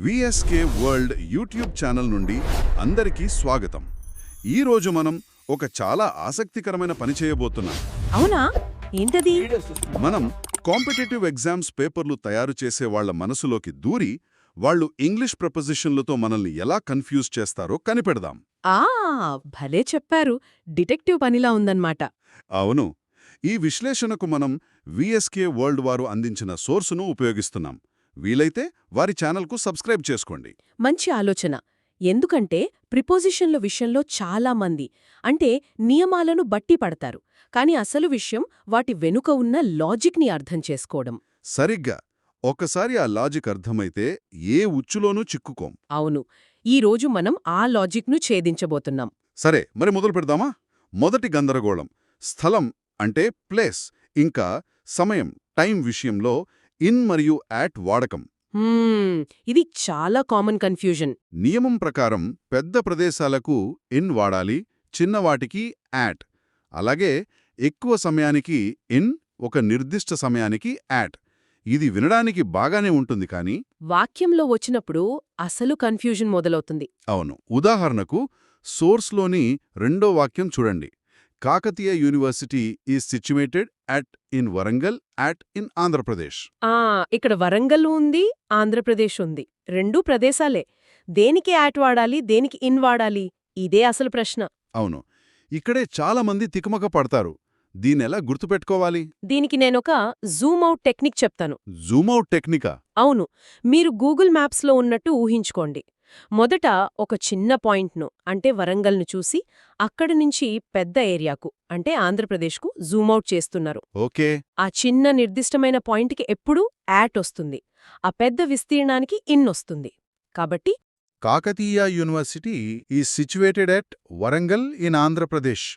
VSK world YouTube channel నుండి అందరికీ స్వాగతం. ఈరోజు మనం ఒక చాలా ఆసక్తికరమైన పని చేయబోతున్నాం. అవునా? ఏంటది? మనం కాంపిటేటివ్ ఎగ్జామ్స్ పేపర్లు తయారు చేసే వాళ్ల మనసులోకి దూరి వాళ్ళు ఇంగ్లీష్ ప్రపోజిషన్లతో మనల్ని ఎలా కన్ఫ్యూజ్ చేస్తారో కనిపెడదాం. ఆ భలే చెప్పారు. డిటెక్టివ్ పనిలా ఉందన్నమాట. అవును, ఈ విశ్లేషణకు మనం విఎస్కే వరల్డ్ వారు అందించిన సోర్సును ఉపయోగిస్తున్నాం. వీలైతే వారి ఛానల్కు సబ్స్క్రైబ్ చేసుకోండి. మంచి ఆలోచన. ఎందుకంటే ప్రిపోజిషన్ల విషయంలో చాలా మంది అంటే నియమాలను బట్టి పడతారు, కాని అసలు విషయం వాటి వెనుక ఉన్న లాజిక్ని అర్థం చేసుకోవడం. సరిగ్గా. ఒక్కసారి ఆ లాజిక్ అర్థమైతే ఏ ఉచ్చులోనూ చిక్కుకోం. అవును, ఈరోజు మనం ఆ లాజిక్ను ఛేదించబోతున్నాం. సరే, మరి మొదలు పెడదామా? మొదటి గందరగోళం స్థలం అంటే ప్లేస్, ఇంకా సమయం టైం విషయంలో ఇన్ మరియు యాట్ వాడకం. ఇది చాలా కామన్ కన్ఫ్యూజన్. నియమం ప్రకారం పెద్ద ప్రదేశాలకు ఇన్ వాడాలి, చిన్నవాటికి యాట్. అలాగే ఎక్కువ సమయానికి ఇన్, ఒక నిర్దిష్ట సమయానికి యాట్. ఇది వినడానికి బాగానే ఉంటుంది కానీ వాక్యంలో వచ్చినప్పుడు అసలు కన్ఫ్యూజన్ మొదలవుతుంది. అవును. ఉదాహరణకు సోర్స్లోని రెండో వాక్యం చూడండి. Kakatiya university is situated at in Warangal at in Andhra Pradesh. ఇక్కడ వరంగల్ ఉంది, ఆంధ్రప్రదేశ్ ఉంది. రెండూ ప్రదేశాలే. దేనికి యాట్ వాడాలి, దేనికి ఇన్ వాడాలి? ఇదే అసలు ప్రశ్న. అవును, ఇక్కడే చాలామంది తికమక పడతారు. దీనెలా గుర్తుపెట్టుకోవాలి? దీనికి నేనొక జూమ్ అవుట్ టెక్నిక్ చెప్తాను. జూమౌట్ టెక్నికా? అవును, మీరు గూగుల్ మ్యాప్స్లో ఉన్నట్టు ఊహించుకోండి. మొదట ఒక చిన్న పాయింట్ను అంటే వరంగల్ను చూసి అక్కడి నుంచి పెద్ద ఏరియాకు అంటే ఆంధ్రప్రదేశ్కు జూమౌట్ చేస్తున్నారు. ఓకే. ఆ చిన్న నిర్దిష్టమైన పాయింట్కి ఎప్పుడూ యాట్ వస్తుంది, ఆ పెద్ద విస్తీర్ణానికి ఇన్ వస్తుంది. కాబట్టి Kakatiya university is situated at Warangal in Andhra Pradesh.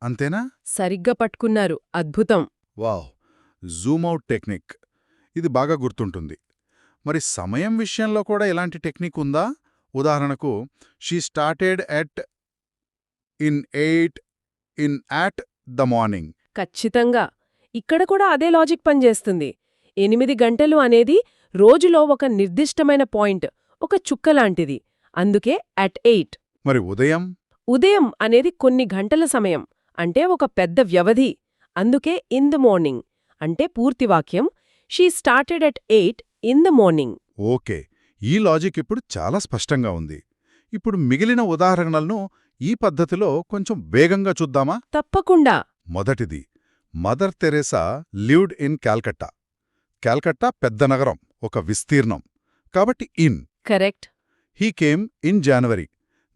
అంతేనా? సరిగ్గా పట్టుకున్నారు. అద్భుతం. Wow, జూమౌట్ technique. ఇది బాగా గుర్తుంటుంది. మరి సమయం విషయంలో కూడా ఇలాంటి టెక్నిక్ ఉందా? ఉదాహరణకు she started at in 8 in at the morning. ఖచ్చితంగా. ఇక్కడ కూడా అదే లాజిక్ పనిచేస్తుంది. 8 గంటలు అనేది రోజులో ఒక నిర్దిష్టమైన పాయింట్, ఒక చుక్కలాంటిది. అందుకే అట్ 8. మరి ఉదయం? ఉదయం అనేది కొన్ని గంటల సమయం, అంటే ఒక పెద్ద వ్యవధి. అందుకే ఇన్ ద మార్నింగ్ అంటే పూర్తి వాక్యం she started at 8 in the morning. Okay, ఈ లాజిక్ ఇప్పుడు చాలా స్పష్టంగా ఉంది. ఇప్పుడు మిగిలిన ఉదాహరణలను ఈ పద్ధతిలో కొంచెం వేగంగా చూద్దామా? తప్పకుండా. మొదటిది, Mother Teresa lived in Calcutta. Calcutta పెద్ద నగరం, ఒక విస్తీర్ణం, కాబట్టి in. Correct. He came in January.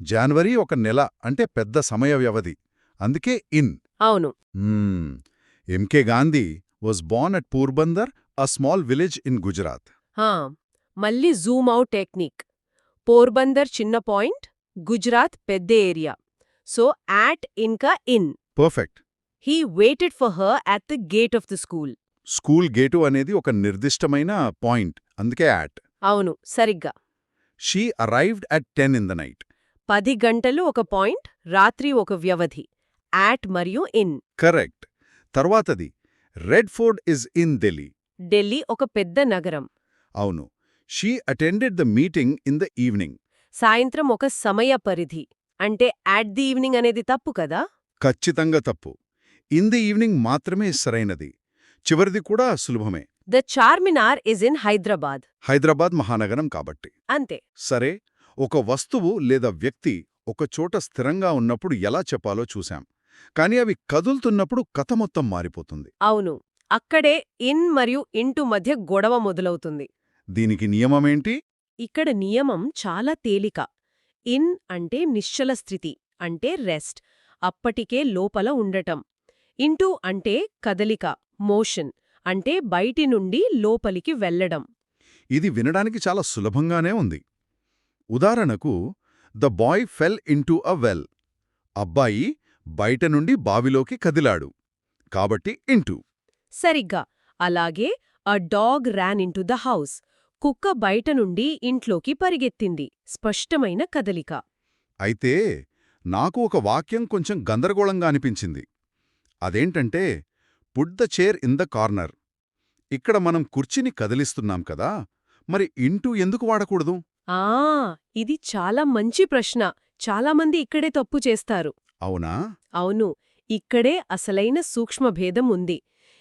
January ఒక నెల అంటే పెద్ద సమయ వ్యవధి, అందుకే ఇన్. అవును. MK Gandhi was born at Porbandar, a small village in Gujarat. మళ్ళీ జూమ్ అవుట్ టెక్నిక్. పోర్బందర్ చిన్న పాయింట్, గుజరాత్ పెద్ద ఏరియా. సో యాట్ ఇంకా in. Perfect. He waited for her at the gate of the school. School gate అనేది ఒక నిర్దిష్టమైన పాయింట్, అందుకే at. అవును, సరిగ్గా. She arrived at 10 in the night. 10 గంటలు ఒక పాయింట్, రాత్రి ఒక వ్యవధి. యాట్ మరియు ఇన్. కరెక్ట్. తర్వాతది, red fort is in Delhi. Delhi ఒక పెద్ద నగరం. అవును. She attended the meeting in the evening. సాయంత్రం ఒక సమయ పరిధి, అంటే యాట్ ది ఈవినింగ్ అనేది తప్పు కదా? ఖచ్చితంగా తప్పు. ఇన్ ది ఈవినింగ్ మాత్రమే సరైనది. చివరిది కూడా సులభమే. The Charminar is in Hyderabad. Hyderabad మహానగరం కాబట్టి. అంతే. సరే, ఒక వస్తువు లేదా వ్యక్తి ఒకచోట స్థిరంగా ఉన్నప్పుడు ఎలా చెప్పాలో చూశాం. కానీ అవి కదులుతున్నప్పుడు కథ మొత్తం మారిపోతుంది. అవును, అక్కడే ఇన్ మరియు ఇంటు మధ్య గొడవ మొదలవుతుంది. దీనికి నియమమేంటి? ఇక్కడ నియమం చాలా తేలిక. ఇన్ అంటే నిశ్చల స్థితి, అంటే రెస్ట్, అప్పటికే లోపల ఉండటం. ఇంటు అంటే కదలిక, మోషన్, అంటే బయటి నుండి లోపలికి వెళ్లడం. ఇది వినడానికి చాలా సులభంగానే ఉంది. ఉదాహరణకు, the boy fell into a well. అబ్బాయి బయట నుండి బావిలోకి కదిలాడు, కాబట్టి ఇంటూ. సరిగ్గా. అలాగే a dog ran into the house. కుక్క బయట నుండి ఇంట్లోకి పరిగెత్తింది, స్పష్టమైన కదలిక. అయితే నాకు ఒక వాక్యం కొంచెం గందరగోళంగా అనిపించింది. అదేంటంటే, put the chair in the corner. ఇక్కడ మనం కుర్చీని కదిలిస్తున్నాం కదా, మరి ఇంటూ ఎందుకు వాడకూడదు? ఆ ఇది చాలా మంచి ప్రశ్న. చాలామంది ఇక్కడే తప్పు చేస్తారు. అవునా? అవును, ఇక్కడే అసలైన సూక్ష్మభేదం ఉంది.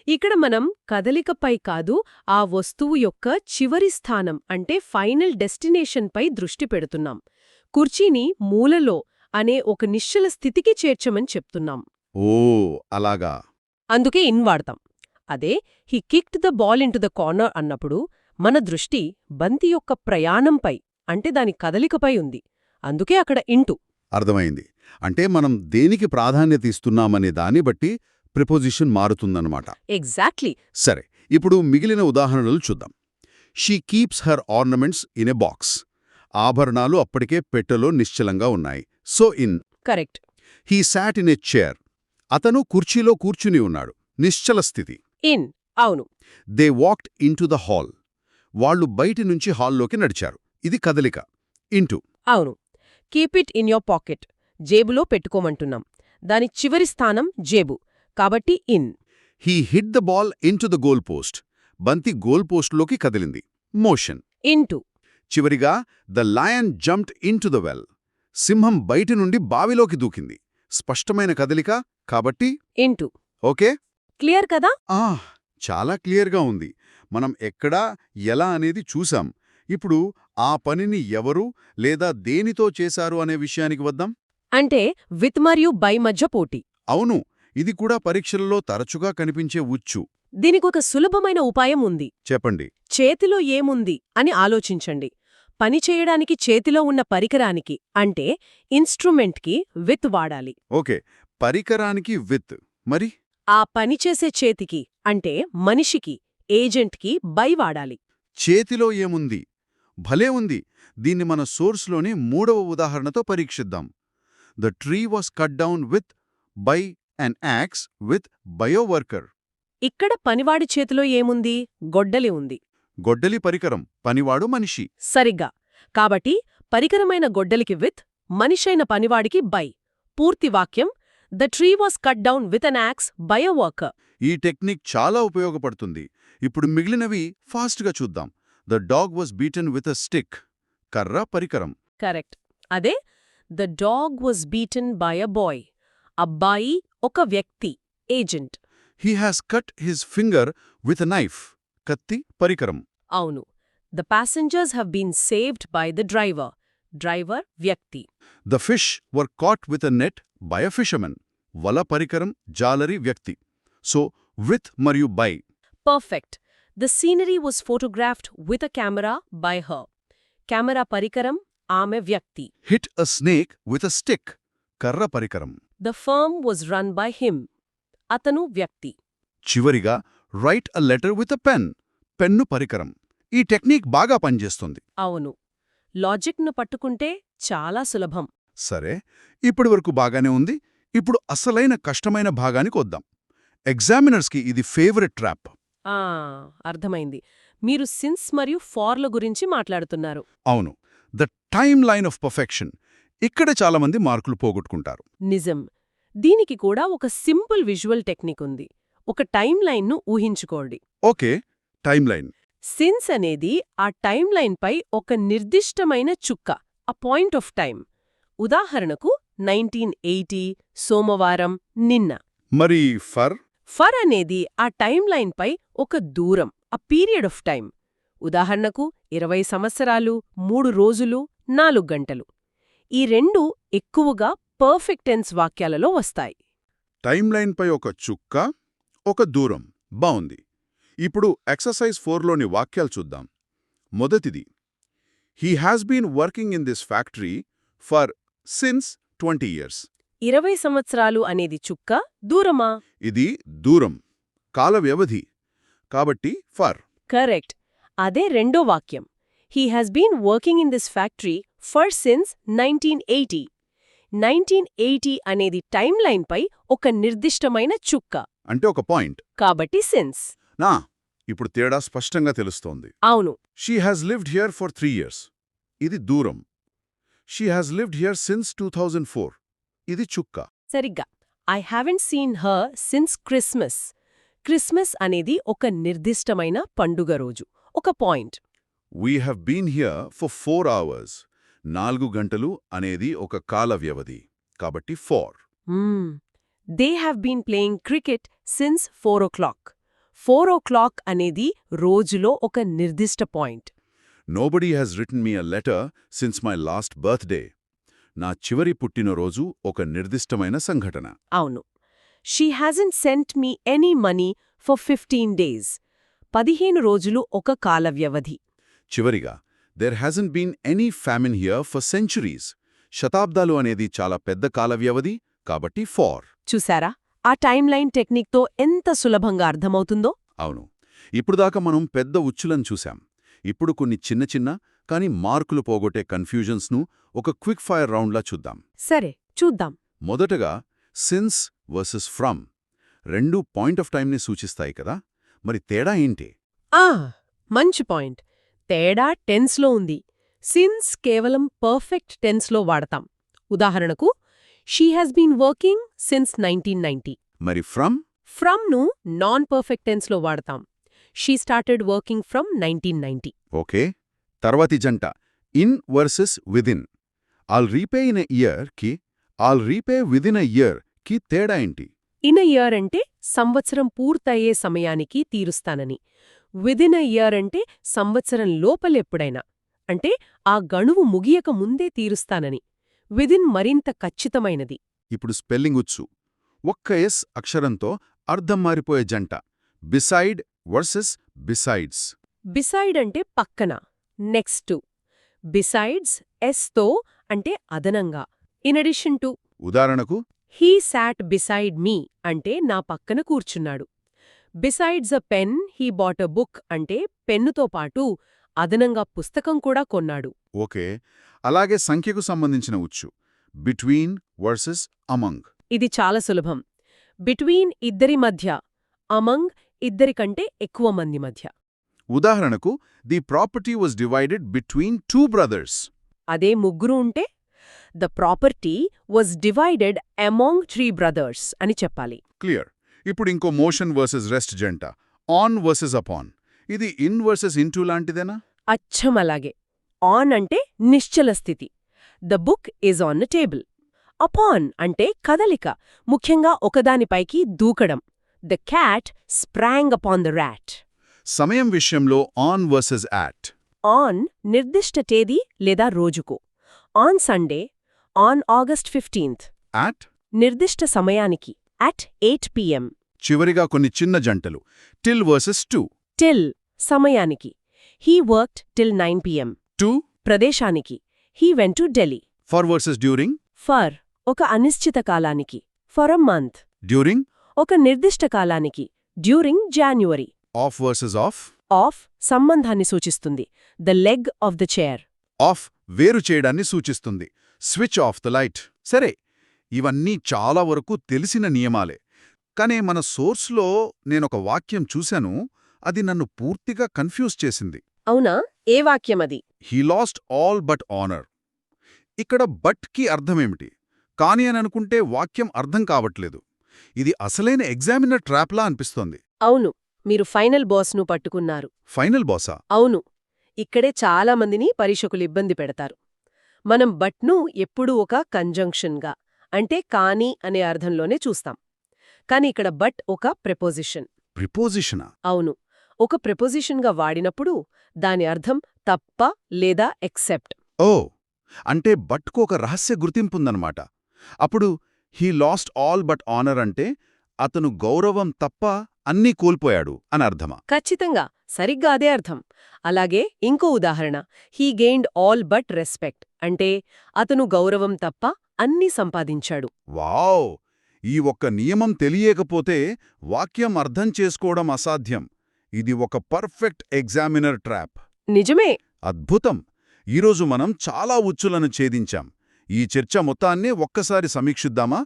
ఇక్కడ మనం కదలికపై కాదు, ఆ వస్తువు యొక్క చివరి స్థానం అంటే ఫైనల్ డెస్టినేషన్పై దృష్టి పెడుతున్నాం. కుర్చీని మూలలో అనే ఒక నిశ్చల స్థితికి చేర్చమని చెప్తున్నాం. ఓ, అలాగా. అందుకే ఇన్ వాడతాం. అదే he kicked the ball into the corner అన్నప్పుడు మన దృష్టి బంతి యొక్క ప్రయాణంపై అంటే దాని కదలికపై ఉంది. అందుకే అక్కడ ఇంటు. అర్థమైంది. అంటే మనం దేనికి ప్రాధాన్యత ఇస్తున్నామనే దాన్ని బట్టి ప్రిపోజిషన్ మారుతుందన్నమాట. ఎగ్జాక్ట్లీ. సరే, ఇప్పుడు మిగిలిన ఉదాహరణలు చూద్దాం. She keeps her ornaments in a box. ఆభరణాలు అప్పటికే పెట్టెలో నిశ్చలంగా ఉన్నాయి. So in. Correct. He sat in a chair. అతను కుర్చీలో కూర్చుని ఉన్నాడు. నిశ్చల స్థితి. ఇన్. అవును. They walked into the hall. వాళ్ళు బయటి నుంచి హాల్లోకి నడిచారు. ఇది కదలిక. ఇంటు. అవును. Keep it in your pocket. జేబులో పెట్టుకోమంటున్నాం. దాని చివరి స్థానం జేబు. కాబట్టి in. He hit the ball into the goal post. బంతి గోల్ పోస్ట్లోకి కదిలింది. మోషన్. ఇంటు. చివరిగా the lion jumped into the well. సింహం బయటి నుండి బావిలోకి దూకింది. స్పష్టమైన కదలిక కాబట్టి ఇంటు. ఓకే. క్లియర్ కదా? చాలా క్లియర్గా ఉంది. మనం ఎక్కడా ఎలా అనేది చూసాం. ఇప్పుడు ఆ పనిని ఎవరు లేదా దేనితో చేశారు అనే విషయానికి వద్దాం. అంటే విత్ మరియు బై మధ్య పోటీ. అవును, ఇది కూడా పరీక్షలలో తరచుగా కనిపించే ఉచ్చు. దీనికొక సులభమైన ఉపాయం ఉంది. చెప్పండి. చేతిలో ఏముంది అని ఆలోచించండి. పని చేయడానికి చేతిలో ఉన్న పరికరానికి అంటే ఇన్స్ట్రుమెంట్కి విత్ వాడాలి. ఓకే, పరికరానికి విత్. మరి ఆ పనిచేసే చేతికి అంటే మనిషికి, ఏజెంట్కి బై వాడాలి. చేతిలో ఏముంది? భలే ఉంది. దీన్ని మన సోర్స్లోని 3వ ఉదాహరణతో పరీక్షిద్దాం. The tree was cut down with by an axe with by a worker. ఇక్కడ పనివాడి చేతిలో ఏముంది? గొడ్డలి ఉంది. గొడ్డలి పరికరం, పనివాడు మనిషి. సరిగ్గా. కాబట్టి పరికరమైన గొడ్డలికి విత్, మనిషైన పనివాడికి బై. పూర్తి వాక్యం the tree was cut down with an axe by a worker. ఈ టెక్నిక్ చాలా ఉపయోగపడుతుంది. ఇప్పుడు మిగిలినవి ఫాస్ట్గా చూద్దాం. The dog was beaten with a stick. కర్ర పరికరం. కరెక్ట్. అదే the dog was beaten by a boy. అబ్బాయి ఒక వ్యక్తి, agent. He has cut his finger with a knife. కత్తి పరికరం. అవును. The passengers have been saved by the driver. Driver వ్యక్తి. The fish were cot with a net by a fisherman. వల పరికరం, జాలరి వ్యక్తి. సో విత్ మరియు by. Perfect. The scenery was photographed with a camera by her. Camera పరికరం, ఆమె వ్యక్తి. Hit a snake with a stick. కర్ర పరికరం. The firm was run by him. అతను వ్యక్తి. చివరిగా write a letter with a pen. Pen పరికరం. ఈ టెక్నిక్ బాగా పనిచేస్తుంది. అవును. లాజిక్ను పట్టుకుంటే చాలా సులభం. సరే, ఇప్పటివరకు బాగానే ఉంది. ఇప్పుడు అసలైన కష్టమైన భాగానికి వద్దాం. ఎగ్జామినర్స్కి ఇది ఫేవరెట్ ట్రాప్. ఆ అర్థమైంది. మీరు సిన్స్ మరియు ఫార్ల గురించి మాట్లాడుతున్నారు. అవును, the time line of perfection. ఇక్కడ చాలామంది మార్కులు పోగొట్టుకుంటారు. నిజం. దీనికి కూడా ఒక సింపుల్ విజువల్ టెక్నిక్ ఉంది. ఒక టైం లైన్ను ఊహించుకోండి. Okay, time line. సిన్స్ అనేది ఆ టైం లైన్పై ఒక నిర్దిష్టమైన చుక్క, అ పాయింట్ ఆఫ్ టైం. ఉదాహరణకు 1980, సోమవారం, నిన్న. మరి ఫర్? ఫర్ అనేది ఆ టైం లైన్పై ఒక దూరం, అ పీరియడ్ ఆఫ్ టైం. ఉదాహరణకు 20 సంవత్సరాలు, 3 రోజులు, 4 గంటలు. ఈ రెండు ఎక్కువగా పర్ఫెక్ట్ టెన్స్ వాక్యాలలో వస్తాయి. టైమ్ లైన్పై ఒక చుక్క, ఒక దూరం. బావుంది. ఇప్పుడు ఎక్సర్సైజ్ 4లోని వాక్యాలు చూద్దాం. మొదటిది, he has been working in this factory for since 20 years. 20 సంవత్సరాలు అనేది చుక్క, దూరమా? ఇది దూరం, కాల వ్యవధి. కాబట్టి ఫర్. కరెక్ట్. అదే రెండో వాక్యం. He has been working in this factory for since 1980. 1980 అనేది టైం లైన్పై ఒక నిర్దిష్టమైన చుక్క. అంటే ఒక పాయింట్. కాబట్టి సిన్స్. నా ఇప్పుడు తేడా స్పష్టంగా తెలుస్తోంది. అవును. She has lived here for 3 years. ఇది దూరం. She has lived here since 2004. ఇది చుక్క. సరిగ్గా. I haven't seen her since Christmas. Christmas అనేది ఒక నిర్దిష్టమైన పండుగ రోజు, ఒక point. We have been here for 4 hours. 4 గంటలు అనేది ఒక కాల వ్యవధి కాబట్టి 4. They have been playing cricket since 4 o'clock. 4 o'clock అనేది రోజులో ఒక నిర్దిష్ట point. Nobody has written me a letter since my last birthday. నా చివరి పుట్టినరోజు ఒక నిర్దిష్టమైన సంఘటన. అవును. She hasn't sent me any money for 15 days. 15 రోజులు ఒక కాల వ్యవధి. చివరిగా there hasn't been any famine here for centuries. శతాబ్దాలు అనేది చాలా పెద్ద కాల వ్యవధి కాబట్టి 4. చూసారా ఆ టైమ్ లైన్ టెక్నిక్తో ఎంత సులభంగా అర్థమవుతుందో? అవును. ఇప్పుడుదాకా మనం పెద్ద ఉచ్చులను చూశాం. ఇప్పుడు కొన్ని చిన్న చిన్న కానీ మార్కులు పోగొట్టే కన్ఫ్యూజన్స్ను ఒక క్విక్ ఫైర్ రౌండ్లా చూద్దాం. సరే చూద్దాం. మొదటగా సిన్స్ వర్సెస్ ఫ్రమ్ రెండు పాయింట్ ఆఫ్ టైంని సూచిస్తాయి కదా, మరి తేడా ఏంటి? మంచి పాయింట్. తేడా టెన్స్లో ఉంది. సిన్స్ కేవలం పర్ఫెక్ట్ టెన్స్లో వాడతాం. ఉదాహరణకు she has been working since 1990. మరి ఫ్రమ్? ఫ్రమ్ను నాన్ పర్ఫెక్ట్ టెన్స్లో వాడతాం. She started working from 1990. Okay. తర్వాతి జంట in versus within. I'll repay in a year కి I'll repay within a year కి తేడా ఏంటి? ఇన్ ఎ ఇయర్ అంటే సంవత్సరం పూర్తయ్యే సమయానికి తీరుస్తానని. విదిన్ ఎ ఇయర్ అంటే సంవత్సరం లోపలెప్పుడైనా, అంటే ఆ గణువు ముగియక ముందే తీరుస్తానని. విదిన్ మరింత ఖచ్చితమైనది. ఇప్పుడు స్పెల్లింగ్ ఉచ్చు. ఒక్క ఎస్ అక్షరంతో అర్థం మారిపోయే జంట బిసైడ్ వర్సెస్ బిసైడ్స్. బిసైడ్ అంటే పక్కన, నెక్స్ట్. బిసైడ్స్ ఎస్తో అంటే అదనంగా, ఇన్ అడిషన్ టు. ఉదాహరణకు హీ శాట్ బిసైడ్ మీ అంటే నా పక్కన కూర్చున్నాడు. Besides a pen he bought a book అంటే పెన్నుతో పాటు అదనంగా పుస్తకం కూడా కొన్నాడు. ఓకే. అలాగే సంఖ్యకు సంబంధించిన ఉచ్చు బిట్వీన్ వర్సెస్ అమంగ్. ఇది చాలా సులభం. బిట్వీన్ ఇద్దరి మధ్య, అమంగ్ ఇద్దరికంటే ఎక్కువ మంది మధ్య. ఉదాహరణకు the property was divided between 2 brothers. అదే ముగ్గురు ఉంటే the property was divided among 3 brothers అని చెప్పాలి. క్లియర్. ఇప్పుడు ఇంకో మోషన్ వర్సెస్ రెస్ట్ జంట ఆన్ వర్సెస్ అపాన్. ఇది ఇన్ వర్సెస్ ఇంటూ లాంటిదేనా? అచ్చం అలాగే. ఆన్ అంటే నిశ్చల స్థితి. The book is on the table. Upon అంటే కదలిక, ముఖ్యంగా ఒకదానిపైకి దూకడం. The cat sprang upon the rat. సమయం విషయంలో ఆన్ వర్సెస్ యాట్. ఆన్ నిర్దిష్ట తేదీ లేదా రోజుకు. On Sunday, on August 15th. At నిర్దిష్ట సమయానికి, అట్ 8 PM. చివరిగా కొన్ని చిన్న జంటలు టిల్ వర్సెస్ టు. టిల్ సమయానికి, he worked till 9 PM. To ప్రదేశానికి, he went to Delhi. For versus during. For ఒక అనిశ్చిత కాలానికి, ఫర్ అ మంత్. డ్యూరింగ్. ఒక నిర్దిష్ట కాలానికి, during January. Of versus of. Of సంబంధాన్ని సూచిస్తుంది. The leg of the chair. Of వేరు చేయడాన్ని సూచిస్తుంది. Switch off the light. సరే, ఇవన్నీ చాలా వరకు తెలిసిన నియమాలే. కానీ మన సోర్స్లో నేనొక వాక్యం చూశాను, అది నన్ను పూర్తిగా కన్ఫ్యూజ్ చేసింది. అవునా? ఏ వాక్యమది? He lost all but honour. ఇక్కడ బట్ కి అర్థమేమిటి? కాని అని అనుకుంటే వాక్యం అర్థం కావట్లేదు. ఇది అసలైన ఎగ్జామినర్ ట్రాప్లా అనిపిస్తోంది. అవును, మీరు ఫైనల్ బాస్ను పట్టుకున్నారు. ఫైనల్ బాసా? అవును. ఇక్కడే చాలామందిని పరీక్షకులు ఇబ్బంది పెడతారు. మనం బట్ను ఎప్పుడూ ఒక కంజంక్షన్గా, అంటే కాని అనే అర్థంలోనే చూస్తాం. కాని ఇక్కడ బట్ ఒక ప్రెపోజిషన్. ప్రిపోజిషనా? అవును. ఒక ప్రెపోజిషన్గా వాడినప్పుడు దాని అర్థం తప్ప లేదా ఎక్సెప్ట్. ఓ, అంటే బట్కు ఒక రహస్య గుర్తింపుందన్నమాట. అప్పుడు he lost all but honour అంటే అతను గౌరవం తప్ప అన్నీ కోల్పోయాడు అని అర్థమా? ఖచ్చితంగా, సరిగ్గా అదే అర్థం. అలాగే ఇంకో ఉదాహరణ, he gained all but respect అంటే అతను గౌరవం తప్ప అన్నీ సంపాదించాడు. వావ్! ఈ ఒక్క నియమం తెలియకపోతే వాక్యం అర్థం చేసుకోవడం అసాధ్యం. ఇది ఒక పర్ఫెక్ట్ ఎగ్జామినర్ ట్రాప్. నిజమే. అద్భుతం! ఈరోజు మనం చాలా ఉచ్చులను ఛేదించాం. ఈ చర్చ మొత్తాన్నే ఒక్కసారి సమీక్షిద్దామా?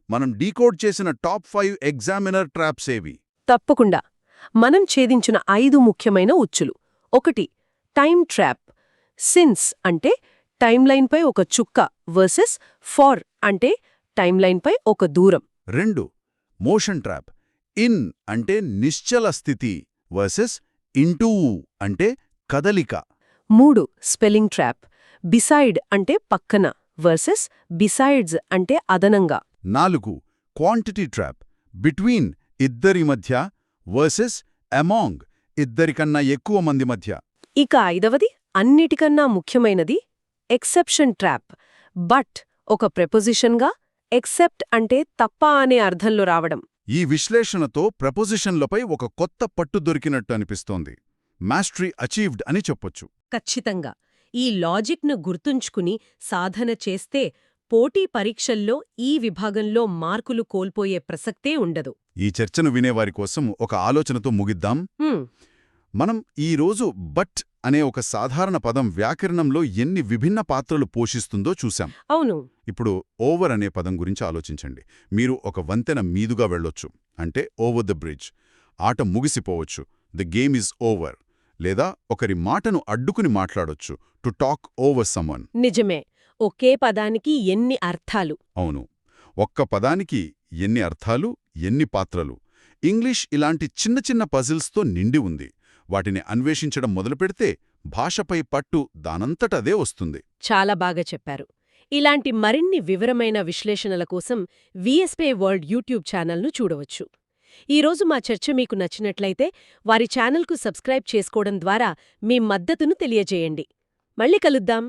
మనం డీకోడ్ చేసిన టాప్ 5 ఎగ్జామినర్ ట్రాప్స్ ఏవి? తప్పకుండా. మనం ఛేదించిన 5 ముఖ్యమైన ఉచ్చులు. 1. Time trap. సిన్స్ అంటే టైమ్లైన్పై ఒక చుక్క వర్సెస్ ఫార్ అంటే టైమ్లైన్పై ఒక దూరం. 2. Motion trap. ఇన్ అంటే నిశ్చల స్థితి వర్సెస్ ఇంటూ అంటే కదలిక. 3 స్పెల్లింగ్ ట్రాప్. బిసైడ్ అంటే పక్కన వర్సెస్ బిసైడ్స్ అంటే అదనంగా. 4 క్వాంటిటీ ట్రాప్. బిట్వీన్ ఇద్దరి మధ్య వర్సెస్ అమాంగ్ ఇద్దరికన్నా ఎక్కువ మంది మధ్య. ఇక 5వది అన్నిటికన్నా ముఖ్యమైనది ఎక్సెప్షన్ ట్రాప్. బట్ ఒక ప్రెపోజిషన్గా ఎక్సెప్ట్ అంటే తప్ప అనే అర్థంలో రావడం. ఈ విశ్లేషణతో ప్రపోజిషన్లపై ఒక కొత్త పట్టు దొరికినట్టు అనిపిస్తోంది. మాస్టరీ అచీవ్డ్ అని చెప్పొచ్చు. ఖచ్చితంగా. ఈ లాజిక్ను గుర్తుంచుకుని సాధన చేస్తే పోటీ పరీక్షల్లో ఈ విభాగంలో మార్కులు కోల్పోయే ప్రసక్తే ఉండదు. ఈ చర్చను వినేవారి కోసం ఒక ఆలోచనతో ముగిద్దాం. మనం ఈరోజు బట్ అనే ఒక సాధారణ పదం వ్యాకరణంలో ఎన్ని విభిన్న పాత్రలు పోషిస్తుందో చూశాం. అవును. ఇప్పుడు ఓవర్ అనే పదం గురించి ఆలోచించండి. మీరు ఒక వంతెన మీదుగా వెళ్ళొచ్చు, అంటే ఓవర్ ద బ్రిడ్జ్. ఆట ముగిసిపోవచ్చు, ద గేమ్ ఈజ్ ఓవర్. లేదా ఒకరి మాటను అడ్డుకుని మాట్లాడొచ్చు, టు టాక్ ఓవర్ సమ్వన్. నిజమే. ఒకే పదానికి ఎన్ని అర్థాలు. అవును, ఒక్క పదానికి ఎన్ని అర్థాలు, ఎన్ని పాత్రలు. ఇంగ్లీష్ ఇలాంటి చిన్న చిన్న పజిల్స్తో నిండి ఉంది. వాటిని అన్వేషించడం మొదలుపెడితే భాషపై పట్టు దానంతటదే వస్తుంది. చాలా బాగా చెప్పారు. ఇలాంటి మరిన్ని వివరమైన విశ్లేషణల కోసం వీఎస్పే వరల్డ్ యూట్యూబ్ ఛానల్ను చూడవచ్చు. ఈరోజు మా చర్చ మీకు నచ్చినట్లయితే వారి ఛానల్కు సబ్స్క్రైబ్ చేసుకోవడం ద్వారా మీ మద్దతును తెలియజేయండి. మళ్ళీ కలుద్దాం.